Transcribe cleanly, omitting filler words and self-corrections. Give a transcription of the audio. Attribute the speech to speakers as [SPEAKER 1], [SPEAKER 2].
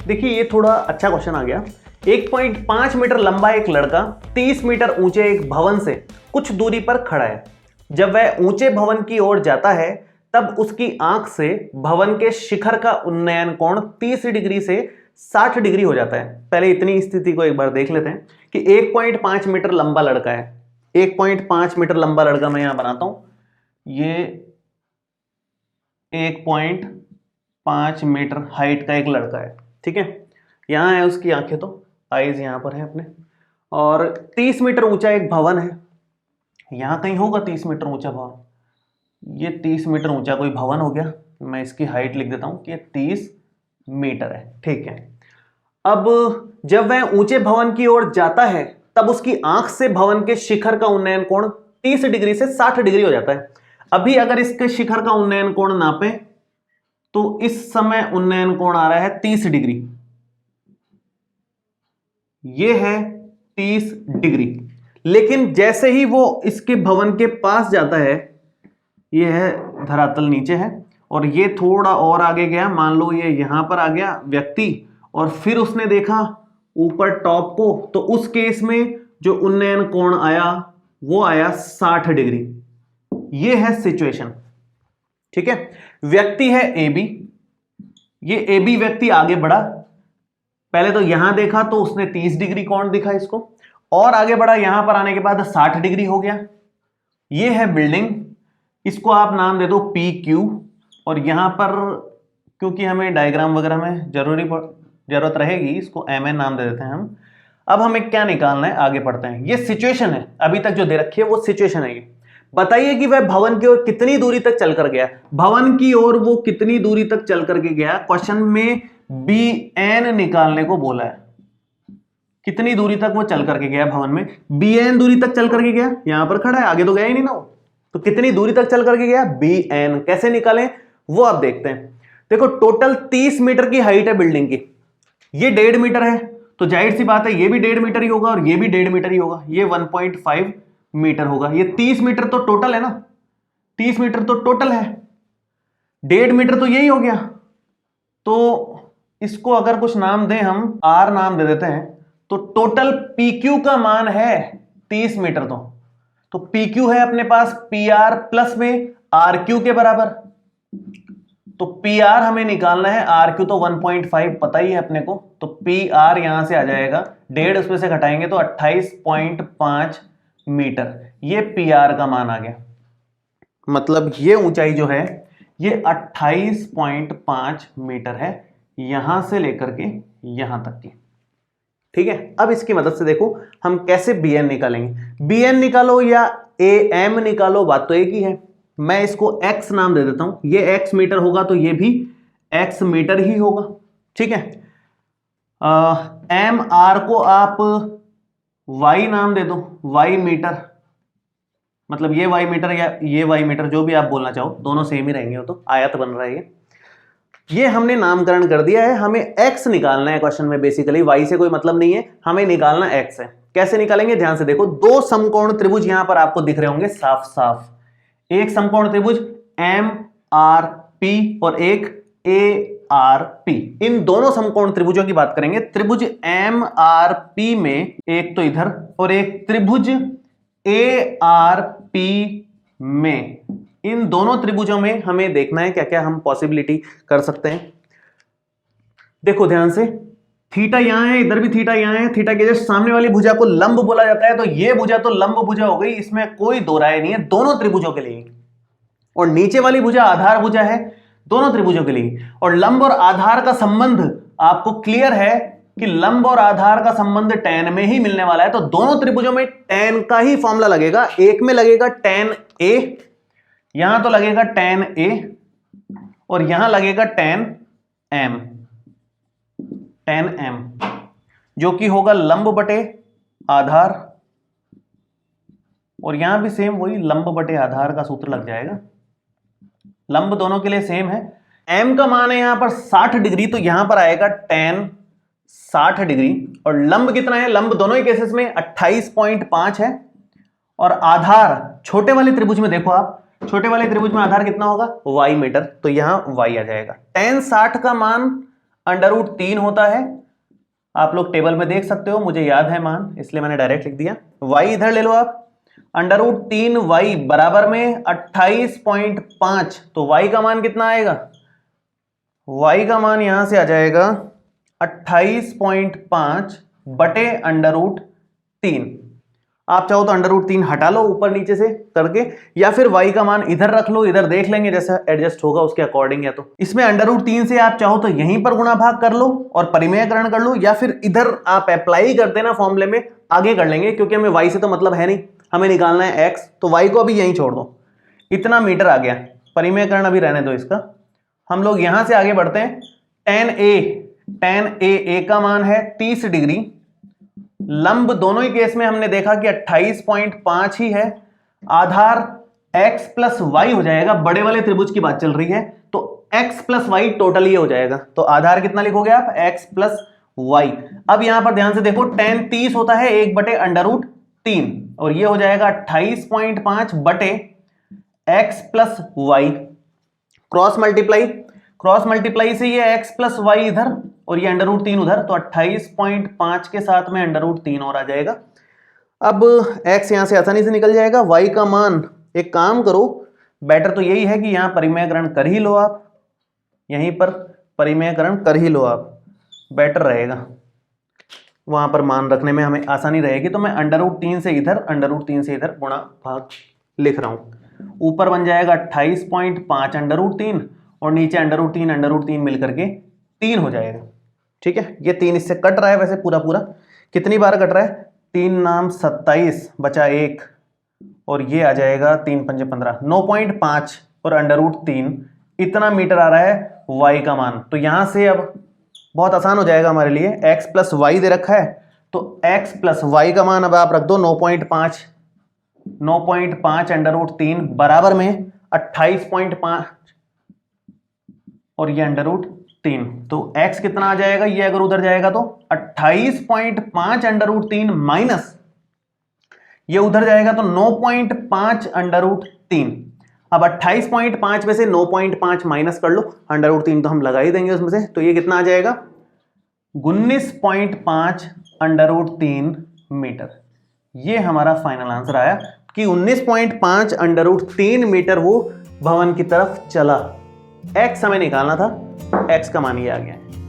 [SPEAKER 1] देखिए ये थोड़ा अच्छा क्वेश्चन आ गया। 1.5 मीटर लंबा एक लड़का 30 मीटर ऊंचे एक भवन से कुछ दूरी पर खड़ा है। जब वह ऊंचे भवन की ओर जाता है तब उसकी आंख से भवन के शिखर का उन्नयन कोण 30 डिग्री से 60 डिग्री हो जाता है। पहले इतनी स्थिति को एक बार देख लेते हैं कि 1.5 मीटर लंबा लड़का है। 1.5 मीटर लंबा लड़का मैं यहां बनाता हूं, ये 1.5 मीटर हाइट का एक लड़का है, ठीक है। यहां है उसकी आंखें, तो आईज यहां पर है अपने, और 30 मीटर ऊंचा एक भवन है। यहां कहीं होगा 30 मीटर ऊंचा भवन, ये 30 मीटर ऊंचा कोई भवन हो गया। मैं इसकी हाइट लिख देता हूं कि ये 30 मीटर है, ठीक है। अब जब वह ऊंचे भवन की ओर जाता है तब उसकी आंख से भवन के शिखर का उन्नयन कोण 30 डिग्री से 60 डिग्री हो जाता है। अभी अगर इसके शिखर का उन्नयन कोण नापे तो इस समय उन्नयन कोण आ रहा है 30 डिग्री, ये है 30 डिग्री। लेकिन जैसे ही वो इसके भवन के पास जाता है, ये है धरातल नीचे है, और ये थोड़ा और आगे गया, मान लो ये यहां पर आ गया व्यक्ति, और फिर उसने देखा ऊपर टॉप को, तो उस केस में जो उन्नयन कोण आया वो आया 60 डिग्री। ये है सिचुएशन, ठीक है। व्यक्ति है ए बी, ये ए बी व्यक्ति आगे बढ़ा, पहले तो यहां देखा तो उसने 30 डिग्री कोण दिखा इसको, और आगे बढ़ा, यहां पर आने के बाद 60 डिग्री हो गया। ये है बिल्डिंग, इसको आप नाम दे दो पी क्यू, और यहां पर क्योंकि हमें डायग्राम वगैरह में जरूरत रहेगी, इसको एम एन नाम दे देते हैं हम। अब हमें क्या निकालना है, आगे पढ़ते हैं। ये सिचुएशन है, अभी तक जो दे रखी है वो सिचुएशन है। ये बताइए कि वह भवन की ओर कितनी दूरी तक चल कर गया। भवन की ओर वो कितनी दूरी तक चल करके गया, क्वेश्चन में बी एन निकालने को बोला है। कितनी दूरी तक वो चल करके गया भवन में, बी एन दूरी तक चल करके गया, यहां पर खड़ा है, आगे तो गया ही नहीं ना वो, तो कितनी दूरी तक चल करके गया, बी एन। कैसे निकालें वो आप देखते हैं। देखो टोटल 30 मीटर की हाइट है बिल्डिंग की, ये 1.5 मीटर है, तो जाहिर सी बात है ये भी 1.5 मीटर ही होगा और ये भी 1.5 मीटर ही होगा, ये 1.5 मीटर होगा। ये 30 मीटर तो टोटल है ना, 30 मीटर तो टोटल है, 1.5 मीटर तो यही हो गया। तो इसको अगर कुछ नाम दें, हम आर नाम दे देते हैं, तो टोटल पी क्यू का मान है 30 मीटर। तो पी क्यू है अपने पास पी आर प्लस में आर क्यू के बराबर, तो पी आर हमें निकालना है, आर क्यू तो 1.5 पता ही है अपने को, तो पी आर यहां से आ जाएगा 1.5, उसमें से घटाएंगे तो 28.5 मीटर, ये पी आर का मान आ गया। मतलब ये ऊंचाई जो है ये 28.5 मीटर है, यहां से लेकर के यहां तक की, ठीक है। अब इसकी मदद से देखो हम कैसे बी एन निकालेंगे। बी एन निकालो या ए एम निकालो, बात तो एक ही है। मैं इसको x नाम दे देता हूं, ये x मीटर होगा तो ये भी x मीटर ही होगा, ठीक है। एम आर को आप y नाम दे दो, y मीटर, मतलब ये y मीटर या ये y मीटर, जो भी आप बोलना चाहो, दोनों सेम ही रहेंगे, वो तो आयत बन रहा है ये हमने नामकरण कर दिया है। हमें x निकालना है क्वेश्चन में, बेसिकली y से कोई मतलब नहीं है, हमें निकालना x है। कैसे निकालेंगे, ध्यान से देखो, दो समकोण त्रिभुज यहां पर आपको दिख रहे होंगे साफ साफ, एक समकोण त्रिभुज एम आर पी और एक ए आर पी। इन दोनों समकोण त्रिभुजों की बात करेंगे। त्रिभुज एम आर पी में एक तो इधर, और एक त्रिभुज ए आर पी में, इन दोनों त्रिभुजों में हमें देखना है क्या क्या हम पॉसिबिलिटी कर सकते हैं। देखो ध्यान से, थीटा यहां है, इधर भी थीटा यहां है, थीटा के जस्ट सामने वाली भुजा को लंब बोला जाता है, तो ये भुजा तो लंब भुजा हो गई, इसमें कोई दो राय नहीं है, दोनों त्रिभुजों के लिए। और नीचे वाली भुजा आधार भुजा है, दोनों त्रिभुजों के लिए। और लंब और आधार का संबंध आपको क्लियर है कि लंब और आधार का संबंध tan में ही मिलने वाला है, तो दोनों त्रिभुजों में tan का ही फॉर्मूला लगेगा। एक में लगेगा tan a, यहां तो लगेगा tan a, और यहां लगेगा tan m, जो कि होगा लंब बटे आधार, और यहां भी सेम वही लंब बटे आधार का सूत्र लग जाएगा। लंब दोनों के लिए सेम है। m का मान है यहां पर 60 डिग्री, तो यहां पर आएगा tan 60 डिग्री, और लंब कितना है, लंब दोनों ही केसेस में 28.5 है, और आधार छोटे वाले त्रिभुज में देखो आप, छोटे वाले त्रिभुज में आधार कितना होगा, y मीटर, तो यहां y आ जाएगा। tan 60 का मान √3 होता है, आप लोग टेबल में देख सकते हो, मुझे याद है मान, इसलिए मैंने डायरेक्ट लिख दिया। y इधर ले लो आप, √3y बराबर में 28.5, तो y का मान कितना आएगा? y का मान यहां से आ जाएगा 28.5 बटे √3। आप चाहो तो √3 हटा लो ऊपर नीचे से करके, या फिर y का मान इधर रख लो, इधर देख लेंगे जैसा एडजस्ट होगा उसके अकॉर्डिंग। या तो इसमें √3 से आप चाहो तो यहीं पर गुणा भाग कर लो और परिमेयकरण कर लो, या फिर इधर आप अप्लाई करते ना फॉर्मूले में आगे कर लेंगे, क्योंकि हमें y से तो मतलब है नहीं, हमें निकालना है x, तो y को अभी यहीं छोड़ दो। इतना मीटर आ गया, परिमेयकरण अभी रहने दो इसका। हम लोग यहां से आगे बढ़ते हैं। tan a का मान है 30 डिग्री, लंब दोनों ही केस में हमने देखा कि 28.5 ही है, आधार x प्लस वाई हो जाएगा, बड़े वाले त्रिभुज की बात चल रही है, तो x प्लस वाई टोटल ये हो जाएगा। तो आधार कितना लिखोगे आप? x plus y. अब यहां पर ध्यान से देखो, tan 30 होता है 1 बटे √3, और ये हो जाएगा 28.5 बटे x plus y. Cross multiply से ये x प्लस वाई इधर और ये √3 उधर, तो 28.5 के साथ में √3 और आ जाएगा। अब x यहां से आसानी से निकल जाएगा, y का मान, एक काम करो, बेटर तो यही है कि यहां परिमेयकरण कर ही लो आप, यहीं पर परिमेयकरण कर ही लो आप, बेटर रहेगा, वहां पर मान रखने में हमें आसानी रहेगी। तो मैं √3 से इधर गुणा भाग लिख रहा हूं। ऊपर बन जाएगा 28.5 √3 और नीचे √3 मिलकर के 3 हो जाएगा। ठीक है, ये 3 इससे कट रहा है वैसे पूरा पूरा, कितनी बार कट रहा है? 3 नाम 27 बचा 1, और ये आ जाएगा 3 पंजे 15, 9.5 और √3, इतना मीटर आ रहा है y का मान। तो यहां से अब बहुत आसान हो जाएगा हमारे लिए, x प्लस वाई दे रखा है, तो x प्लस वाई का मान अब आप रख दो 9.5 √3 बराबर में 28.5 और ये √3, तो x कितना आ जाएगा? ये अगर उधर जाएगा तो 28.5 √3 माइनस ये उधर जाएगा तो 9.5 √3। अब 28.5 में से 9.5 माइनस कर लो, √3 तो हम लगा ही देंगे उसमें से, तो ये कितना आ जाएगा? 19.5 √3 मीटर। ये हमारा फाइनल आंसर आया कि 19.5 √3 मीटर वो भवन की तरफ चला। x हमें निकालना था, x का मान ये आ गया है।